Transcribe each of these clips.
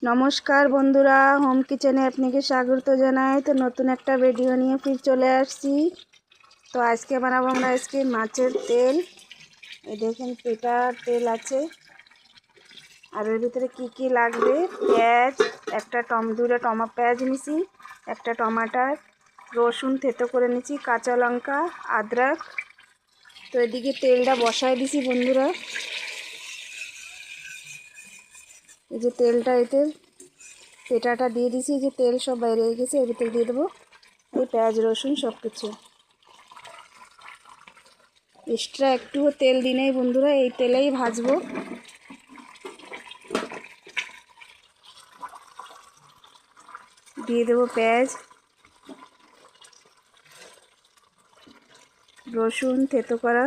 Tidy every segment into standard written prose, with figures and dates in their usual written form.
নমস্কার বন্ধুরা, হোম কিচেনে আপনাকে স্বাগত জানাই। তো নতুন একটা ভিডিও নিয়ে ফির চলে আসছি। তো আজকে বানাবো আমরা আজকে মাছের তেল। এই দেখেন পেটার তেল আছে, আর এর ভিতরে কি কি লাগবে: পেঁয়াজ, একটা দুটো পেঁয়াজ নিছি, একটা টমাটার, রসুন থেতো করে নিছি, কাঁচা লঙ্কা, আদরক। তো এদিকে তেলটা বসায় দিছি বন্ধুরা। এই যে তেলটা, এতে পেটাটা দিয়ে দিছি, যে তেল সব বাইরে গেছে। এর ভিতরে দিয়ে দেবো এই পেঁয়াজ রসুন সব কিছু। এক্সট্রা একটুও তেল দিই নাই বন্ধুরা, এই তেলেই ভাজবো। দিয়ে দেবো পেঁয়াজ, রসুন থেতো করা,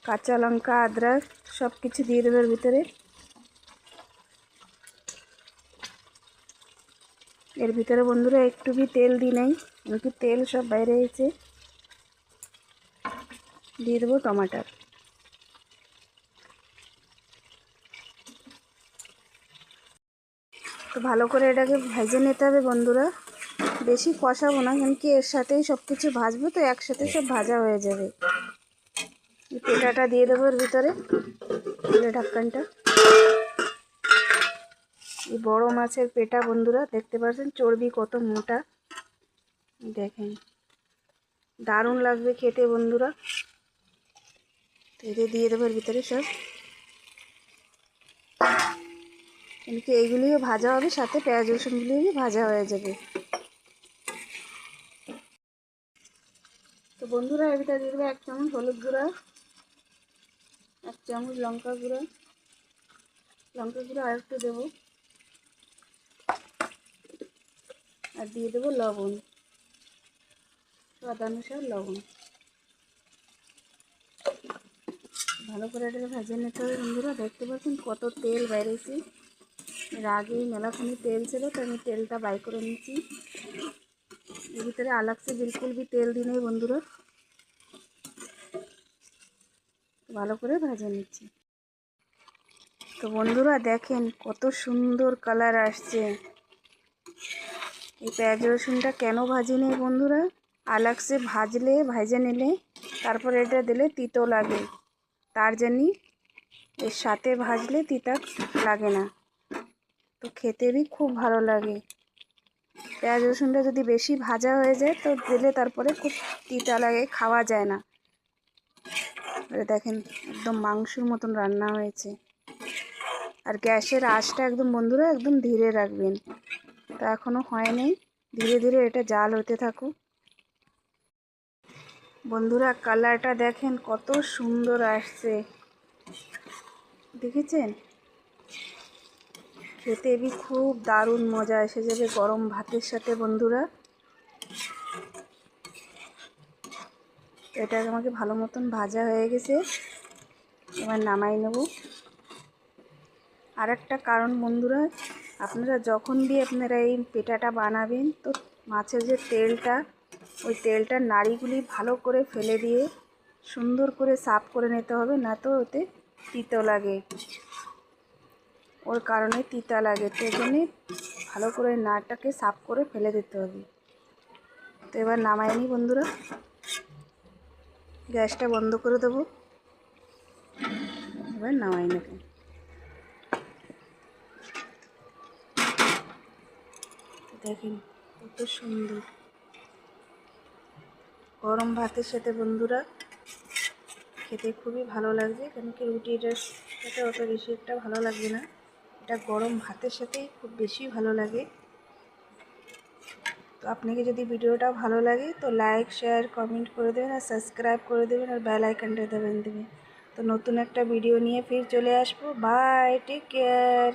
কাঁচা লঙ্কা, আদরক সব কিছু দিয়ে দেবো এর ভিতরে। এর ভিতরে বন্ধুরা একটু भी তেল দিই নাই, একটু তেল সব বাইরে এসেছে। দিয়ে দেবো টমাটার। তো ভালো করে এটাকে ভেজে নিতে হবে বন্ধুরা, বেশি কষাবো না, কারণ কি এর সাথেই সব কিছু ভাজবো, তো একসাথে সব ভাজা হয়ে যাবে। এই পেটাটা দিয়ে দেবো এর ভিতরে, ঢাকনটা। এই বড় মাছের পেটা বন্ধুরা, দেখতে পাচ্ছেন চর্বি কত মোটা, দেখেন দারুণ লাগবে খেতে বন্ধুরা। তেলে দিয়ে দেবো এর ভিতরে সব, কিন্তু এইগুলিও ভাজা হবে, সাথে পেঁয়াজ রসুনগুলিও ভাজা হয়ে যাবে। তো বন্ধুরা এর ভিতরে দিয়ে দেবো 1 চামচ হলুদ গুঁড়া, 1 চামচ লঙ্কা গুঁড়া, আর একটু দেবো, আর দিয়ে দেবো লবণ, স্বাদ অনুসার লবণ। ভালো করে এটাকে ভেজে নিতে হবে বন্ধুরা। দেখতে পাচ্ছেন কত তেল বেরিয়েছে, এর আগেই মেলাখানি তেল ছিল, তো আমি তেলটা বাই করে নিচ্ছি। এর ভিতরে अलग से बिल्कुल भी তেল দিই নাই বন্ধুরা, ভালো করে ভেজে নিচ্ছি। তো বন্ধুরা দেখেন কত সুন্দর কালার আসছে। এই পেঁয়াজ রসুনটা কেন ভাজি নেই বন্ধুরা, अलग से ভেজে নিলে তারপর এটা দিলে তিতো লাগে, তার জন্যই এর সাথে ভাজলে তিতা লাগে না, তো খেতে भी খুব ভালো লাগে। পেঁয়াজ রসুনটা যদি বেশি ভাজা হয়ে যায় তো দিলে তারপরে খুব তিতা লাগে, খাওয়া যায় না। দেখেন একদম মাংসের মতন রান্না হয়েছে। আর গ্যাসের আঁচটা একদম বন্ধুরা একদম ধীরে রাখবেন। তা এখনো হয়নি, ধীরে ধীরে এটা জাল হতে থাকুক বন্ধুরা। কালারটা দেখেন কত সুন্দর আসছে, দেখেছেন? খেতে भी খুব দারুণ মজা এসে যাবে গরম ভাতের সাথে বন্ধুরা। এটা আমাকে ভালো মতন ভাজা হয়ে গেছে, এবার নামাই নেব। আর একটা কারণ বন্ধুরা, আপনারা যখন দিয়ে আপনারা এই পেটাটা বানাবেন, তো মাছের যে তেলটা, ওই তেলটার নাড়িগুলি ভালো করে ফেলে দিয়ে সুন্দর করে সাফ করে নিতে হবে, না তো ওতে তিতো লাগে, ওর কারণে তিতা লাগে। তো জন্যে ভালো করে নাড়টাকে সাফ করে ফেলে দিতে হবে। তো এবার নামাই নি বন্ধুরা, গ্যাসটা বন্ধ করে দেবো, এবার নামাই নেব। দেখেন কত সুন্দর গরম ভাতের সাথে বন্ধুরা খেতে খুবই ভালো লাগছে, কেন কি রুটিটার সাথে অত বেশি একটা ভালো লাগবে না, এটা গরম ভাতের সাথেই খুব বেশি ভালো লাগে। তো আপনাকে যদি ভিডিওটা ভালো লাগে তো লাইক শেয়ার কমেন্ট করে দেবেন, আর সাবস্ক্রাইব করে দেবেন, আর বেল আইকনটা দেবেন। তো নতুন একটা ভিডিও নিয়ে ফির চলে আসবো। Bye, take care.